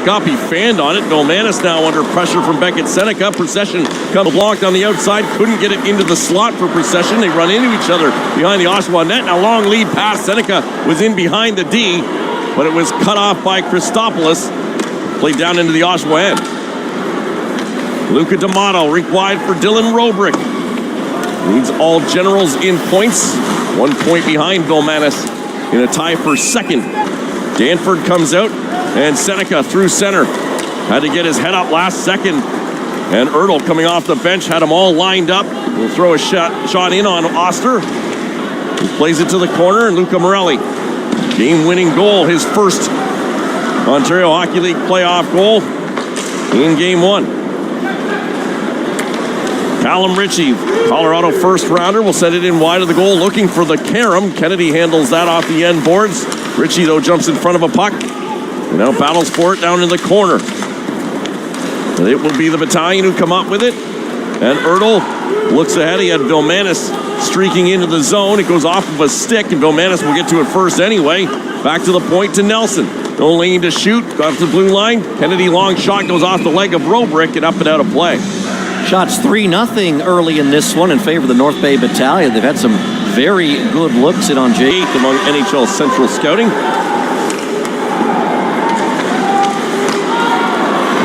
back up. He fanned on it. Vilmanis now under pressure from Beckett Sennecke. Procession comes blocked on the outside. Couldn't get it into the slot for Procession. They run into each other behind the Oshawa net. Now long lead pass. Sennecke was in behind the D, but it was cut off by Christopoulos. Played down into the Oshawa end. Luca D'Amato, rink wide for Dylan Robrick. Leads all Generals in points. 1 point behind Vilmanis in a tie for second. Danford comes out, and Sennecke through center. Had to get his head up last second. And Ertl coming off the bench had them all lined up. Will throw a shot in on Oster. He plays it to the corner, and Luca Morelli. Game-winning goal, his first Ontario Hockey League playoff goal in Game 1. Callum Ritchie, Colorado first-rounder, will set it in wide of the goal, looking for the carom. Kennedy handles that off the end boards. Ritchie, though, jumps in front of a puck. And now battles for it down in the corner. And it will be the Battalion who come up with it. And Ertl looks ahead. He had Vilmanis streaking into the zone. It goes off of a stick, and Vilmanis will get to it first anyway. Back to the point to Nelson. No lane to shoot. Got to the blue line. Kennedy long shot goes off the leg of Robrick and up and out of play. Shots 3-0 early in this one in favor of the North Bay Battalion. They've had some very good looks in on Jake among NHL Central Scouting.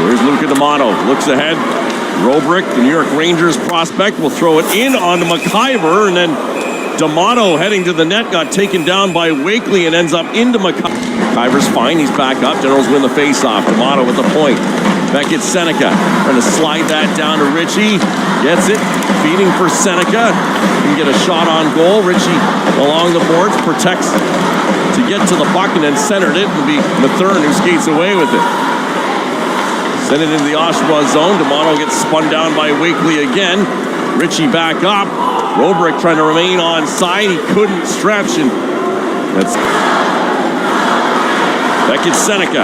Here's Luca D'Amato. Looks ahead. Robrick, the New York Rangers prospect, will throw it in on McIver, and then D'Amato heading to the net got taken down by Wakely and ends up into McIver. McIver's fine. He's back up. Generals win the faceoff. D'Amato with the point. Beckett Sennecke trying to slide that down to Ritchie. Gets it. Feeding for Sennecke. Can get a shot on goal. Ritchie along the boards. Protects to get to the puck and then centered it. It'll be Mathern who skates away with it. Send it into the Oshawa zone. D'Amato gets spun down by Wakely again. Ritchie back up. Robrick trying to remain on side. He couldn't stretch, and that's Beckett Sennecke.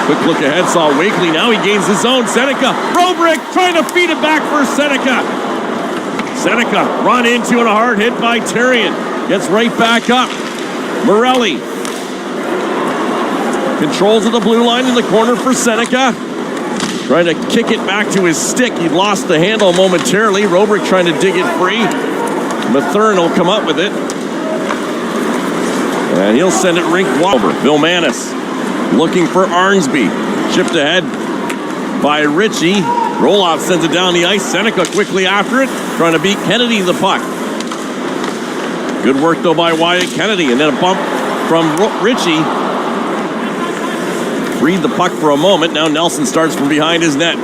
Quick look ahead, saw Wakely. Now he gains his own. Sennecke, Robrick trying to feed it back for Sennecke. Sennecke run into and a hard hit by Terrian. Gets right back up. Morelli controls of the blue line in the corner for Sennecke. Trying to kick it back to his stick. He lost the handle momentarily. Robrick trying to dig it free. Mathern will come up with it. And he'll send it rink wide over. Vilmanis looking for Arnsby. Chipped ahead by Ritchie. Roloff sends it down the ice. Sennecke quickly after it. Trying to beat Kennedy the puck. Good work though by Wyatt Kennedy. And then a bump from Ritchie. Freed the puck for a moment. Now Nelson starts from behind his net.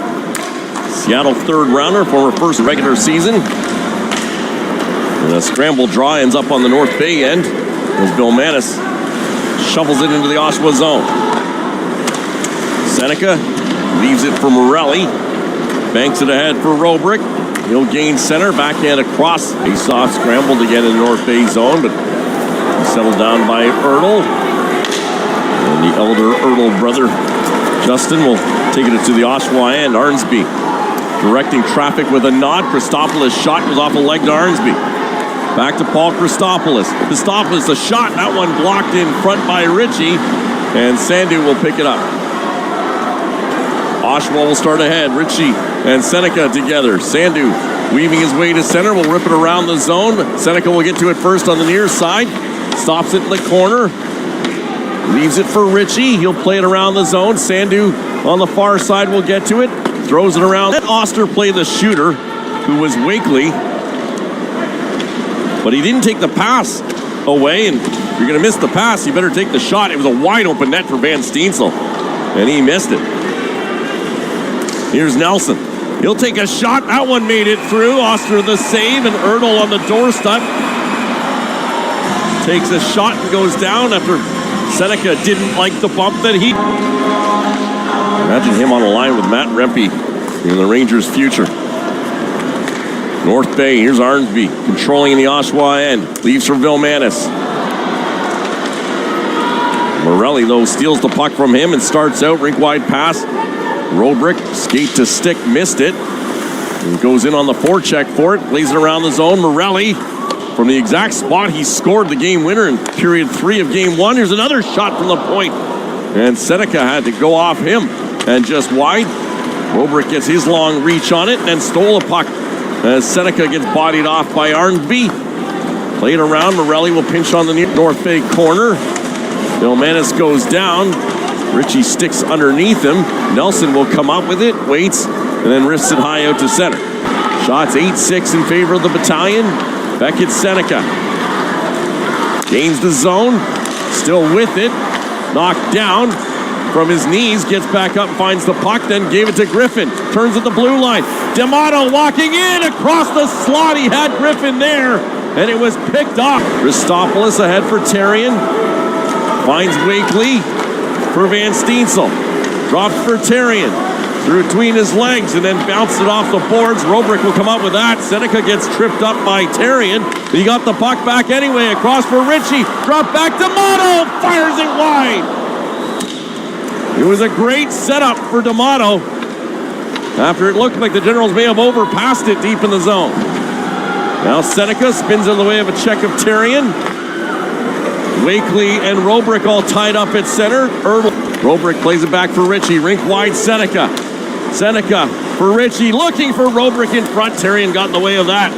Seattle third rounder, former first regular season. And a scramble draw ends up on the North Bay end as Vilmanis shovels it into the Oshawa zone. Sennecke leaves it for Morelli. Banks it ahead for Robrick. He'll gain center. Backhand across. Face-off scrambled again in the North Bay zone, but settled down by Ertl. And the elder Ertl brother, Justin, will take it to the Oshawa end. Arnsby directing traffic with a nod. Christopoulos' shot goes off a leg to Arnsby. Back to Paul Christopoulos. Christopoulos, a shot. That one blocked in front by Ritchie. And Sandu will pick it up. Oshawa will start ahead. Ritchie and Sennecke together. Sandu weaving his way to center. Will rip it around the zone. Sennecke will get to it first on the near side. Stops it in the corner. Leaves it for Ritchie. He'll play it around the zone. Sandu on the far side will get to it. Throws it around. Let Oster play the shooter, who was Wakely. But he didn't take the pass away, and if you're going to miss the pass, you better take the shot. It was a wide open net for Van Steensel, and he missed it. Here's Nelson. He'll take a shot. That one made it through. Oster the save, and Ertl on the doorstep takes a shot and goes down after Sennecke didn't like the bump that he... Imagine him on the line with Matt Rempe in the Rangers' future. North Bay, here's Arnsby controlling in the Oshawa end. Leaves for Vilmanis. Morelli, though, steals the puck from him and starts out. Rink-wide pass. Robrick, skate to stick, missed it. And goes in on the forecheck for it. Plays it around the zone. Morelli, from the exact spot he scored the game winner in period 3 of game 1. Here's another shot from the point. And Sennecke had to go off him and just wide. Robrick gets his long reach on it and stole a puck as Sennecke gets bodied off by Arnsby. Played around. Morelli will pinch on the North Bay corner. Bill Manis goes down. Ritchie sticks underneath him. Nelson will come up with it, waits, and then wrists it high out to center. Shots 8-6 in favor of the Battalion. Beckett Sennecke gains the zone, still with it, knocked down from his knees, gets back up, finds the puck, then gave it to Griffin, turns at the blue line. D'Amato walking in across the slot. He had Griffin there, and it was picked off. Christopoulos ahead for Therrien, finds Wakely for Van Steensel, drops for Therrien, through between his legs and then bounced it off the boards. Robrick will come up with that. Sennecke gets tripped up by Therrien. He got the puck back anyway. Across for Ritchie. Drop back to D'Amato. Fires it wide. It was a great setup for D'Amato after it looked like the Generals may have overpassed it deep in the zone. Now Sennecke spins in the way of a check of Therrien. Wakely and Robrick all tied up at center. Robrick plays it back for Ritchie. Rink wide Sennecke. Sennecke for Ritchie, looking for Robrick in front. Therrien got in the way of that.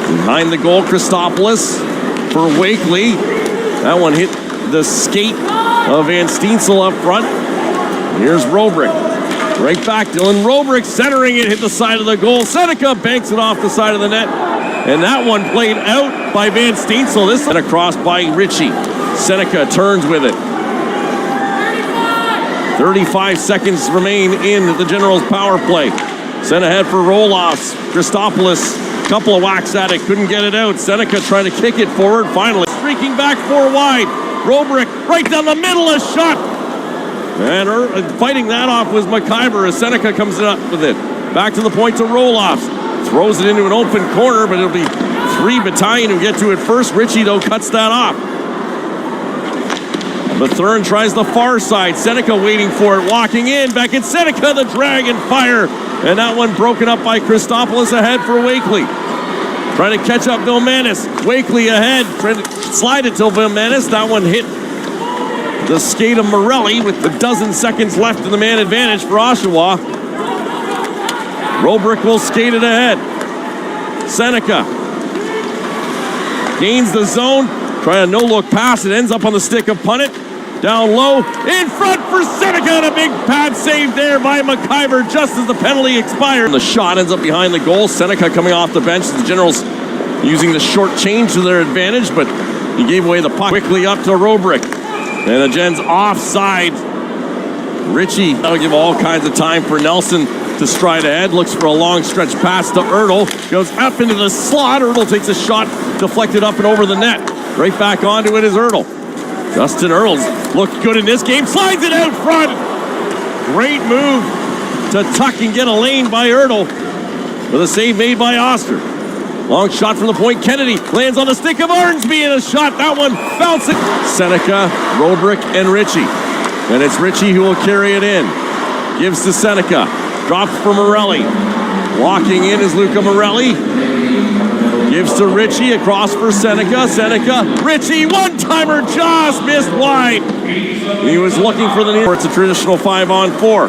Behind the goal, Christopoulos for Wakely. That one hit the skate of Van Steensel up front. Here's Robrick. Right back, Dylan Robrick centering it, hit the side of the goal. Sennecke banks it off the side of the net. And that one played out by Van Steensel. This one across by Ritchie. Sennecke turns with it. 35 seconds remain in the Generals' power play. Sent ahead for roll-offs. Christopoulos, couple of whacks at it, couldn't get it out. Sennecke trying to kick it forward, finally. Streaking back 4 wide. Robrick right down the middle, a shot. And fighting that off was McIver as Sennecke comes up with it. Back to the point to roll-offs. Throws it into an open corner, but it'll be 3 Battalion who get to it first. Ritchie, though, cuts that off. Bethune tries the far side. Sennecke waiting for it, walking in. Beckett Sennecke, the drag and fire. And that one broken up by Christopoulos ahead for Wakely. Trying to catch up Vilmanis. Wakely ahead, trying to slide it to Vilmanis. That one hit the skate of Morelli with a dozen seconds left in the man advantage for Oshawa. Robrick will skate it ahead. Sennecke gains the zone. Try a no-look pass. It ends up on the stick of Punnett. Down low. In front for Sennecke. And a big pad save there by McIver just as the penalty expired. And the shot ends up behind the goal. Sennecke coming off the bench. The Generals using the short change to their advantage, but he gave away the puck quickly up to Robrick. And the Gens offside. Ritchie, that'll give all kinds of time for Nelson to stride ahead. Looks for a long stretch pass to Ertl. Goes up into the slot. Ertl takes a shot, deflected up and over the net. Right back onto it is Ertl. Justin Ertl's looked good in this game. Slides it out front. Great move to tuck and get a lane by Ertl. With a save made by Oster. Long shot from the point. Kennedy lands on the stick of Arnsby and a shot. That one bouncing. Sennecke, Robrick, and Ritchie. And it's Ritchie who will carry it in. Gives to Sennecke. Drops for Morelli. Walking in is Luca Morelli. Gives to Ritchie, across for Sennecke. Sennecke, Ritchie, one-timer just missed wide. He was looking for the near. It's a traditional 5-on-4.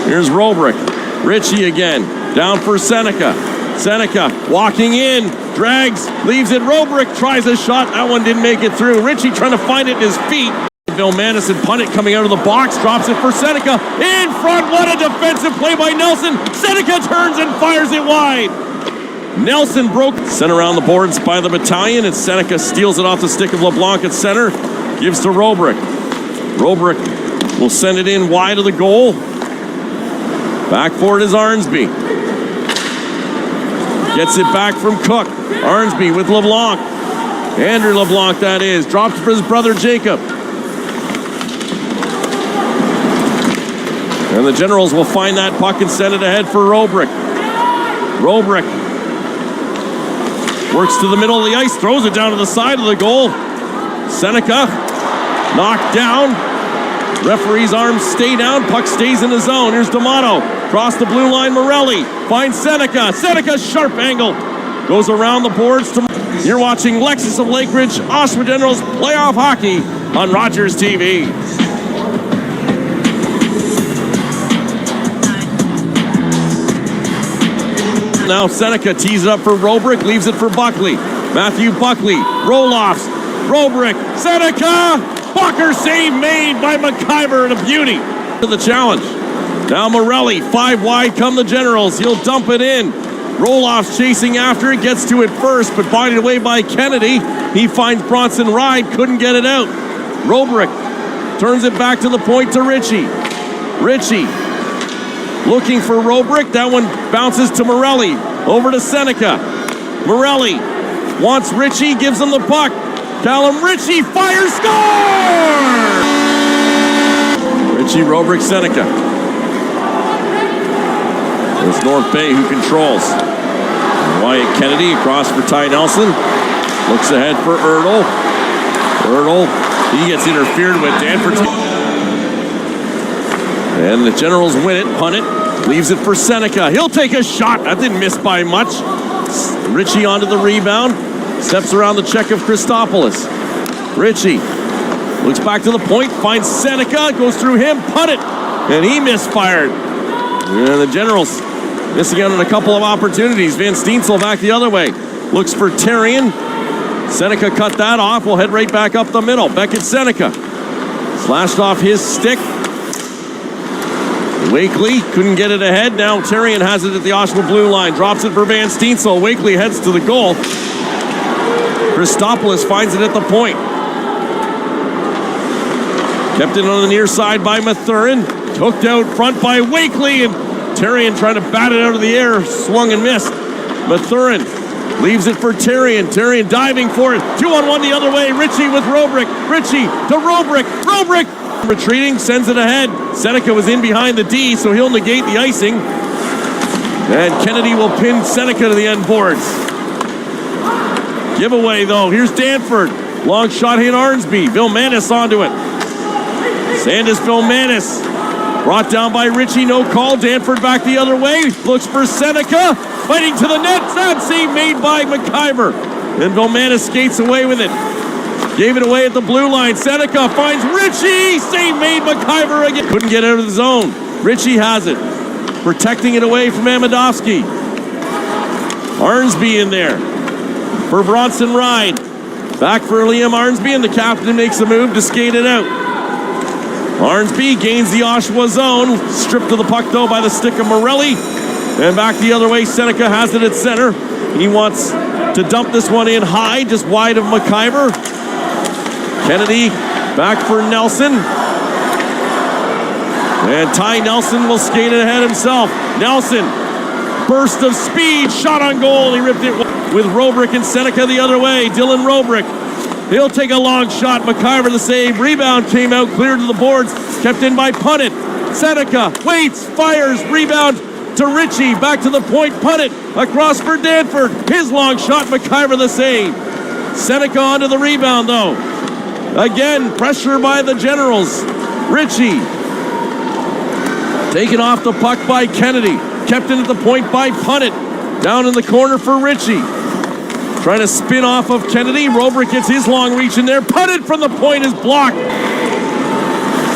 Here's Robrick. Ritchie again, down for Sennecke. Sennecke walking in, drags, leaves it. Robrick tries a shot. That one didn't make it through. Ritchie trying to find it in his feet. Vilmanis and Punnett coming out of the box, drops it for Sennecke. In front, what a defensive play by Nelson. Sennecke turns and fires it wide. Nelson broke, sent around the boards by the Battalion, and Sennecke steals it off the stick of LeBlanc at center. Gives to Robrick. Robrick will send it in wide of the goal. Back for it is Arnsby. Gets it back from Cook. Arnsby with LeBlanc. Andrew LeBlanc, that is. Drops for his brother Jacob. And the Generals will find that puck and send it ahead for Robrick. Robrick works to the middle of the ice, throws it down to the side of the goal. Sennecke knocked down. Referee's arms stay down. Puck stays in the zone. Here's D'Amato. Cross the blue line, Morelli. Finds Sennecke. Sennecke, sharp angle. Goes around the boards. You're watching Lexus of Lake Ridge, Oshawa Generals playoff hockey on Rogers TV. Now Sennecke tees it up for Robrick, leaves it for Buckley. Matthew Buckley, roll-offs. Robrick, Sennecke, Bucker save made by McIver, and a beauty to the challenge. Now Morelli, 5 wide come the Generals. He'll dump it in. Roll-offs chasing after it, gets to it first, but bodied away by Kennedy. He finds Bronson Ride, couldn't get it out. Robrick turns it back to the point to Ritchie. Ritchie looking for Robrick. That one bounces to Morelli. Over to Sennecke. Morelli wants Ritchie, gives him the puck. Callum Ritchie fires, score! Ritchie, Robrick, Sennecke. It's North Bay who controls. Wyatt Kennedy across for Ty Nelson. Looks ahead for Erdl. Erdl, he gets interfered with. Danforth. And the Generals win it, punt it, leaves it for Sennecke. He'll take a shot. That didn't miss by much. Ritchie onto the rebound. Steps around the check of Christopoulos. Ritchie looks back to the point, finds Sennecke, goes through him, punt it, and he misfired. And the Generals missing out on a couple of opportunities. Van Steensel back the other way. Looks for Terrien. Sennecke cut that off. We'll head right back up the middle. Beckett Sennecke slashed off his stick. Wakely couldn't get it ahead. Now Terrien has it at the Oshawa blue line. Drops it for Van Steensel. Wakely heads to the goal. Christopoulos finds it at the point. Kept it on the near side by Mathurin. Hooked out front by Wakely, and Terrien trying to bat it out of the air. Swung and missed. Mathurin leaves it for Terrien. Terrien diving for it. 2-on-1 the other way. Ritchie with Robrick. Ritchie to Robrick. Robrick retreating, sends it ahead. Sennecke was in behind the D, so he'll negate the icing. And Kennedy will pin Sennecke to the end boards. Giveaway, though. Here's Danford. Long shot hit Arnsby. Vilmanis onto it. Sandis Vilmanis. Brought down by Ritchie. No call. Danford back the other way. Looks for Sennecke. Fighting to the net. That save made by McIver. And Vilmanis skates away with it. Gave it away at the blue line. Sennecke finds Ritchie. Save made McIver again. Couldn't get out of the zone. Ritchie has it. Protecting it away from Amidovsky. Arnsby in there for Bronson Ride. Back for Liam Arnsby, and the captain makes a move to skate it out. Arnsby gains the Oshawa zone. Stripped of the puck, though, by the stick of Morelli. And back the other way, Sennecke has it at center. He wants to dump this one in high, just wide of McIver. Kennedy back for Nelson. And Ty Nelson will skate it ahead himself. Nelson, burst of speed, shot on goal. He ripped it with Robrick and Sennecke the other way. Dylan Robrick. He'll take a long shot. McIver the save. Rebound came out, cleared to the boards. Kept in by Punnett. Sennecke waits, fires, rebound to Ritchie. Back to the point, Punnett. Across for Danford. His long shot, McIver the save. Sennecke onto the rebound, though. Again, pressure by the Generals. Ritchie. Taken off the puck by Kennedy. Kept in at the point by Punnett. Down in the corner for Ritchie. Trying to spin off of Kennedy. Robrick gets his long reach in there. Punted from the point is blocked.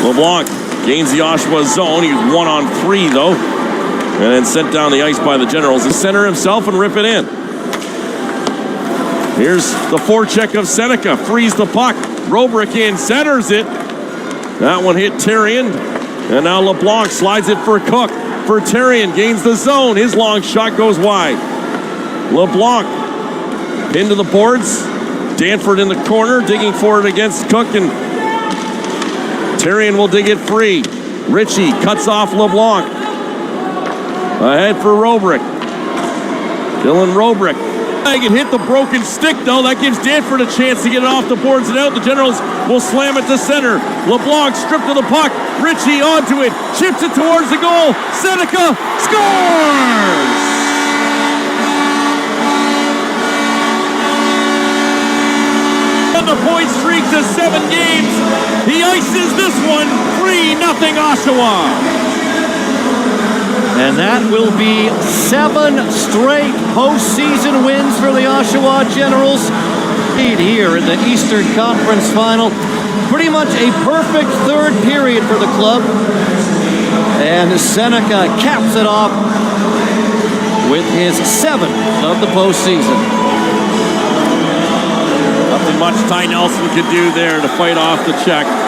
LeBlanc gains the Oshawa zone. He's 1-on-3 though. And then sent down the ice by the Generals. The center himself and rip it in. Here's the forecheck of Sennecke. Frees the puck. Robrick in, centers it. That one hit Terrien. And now LeBlanc slides it for Cook. For Terrien, gains the zone. His long shot goes wide. LeBlanc into the boards. Danford in the corner, digging for it against Cook, and Terrien will dig it free. Ritchie cuts off LeBlanc. Ahead for Robrick. Dylan Robrick. He can hit the broken stick, though. That gives Danford a chance to get it off the boards and out. The Generals will slam it to center. LeBlanc stripped of the puck. Ritchie onto it. Chips it towards the goal. Sennecke scores! The point streak to 7 games. He ices this one. 3-0 Oshawa. And that will be 7 straight postseason wins for the Oshawa Generals. lead here in the Eastern Conference Final. Pretty much a perfect third period for the club. And Sennecke caps it off with his 7th of the postseason. Nothing much Ty Nelson could do there to fight off the check.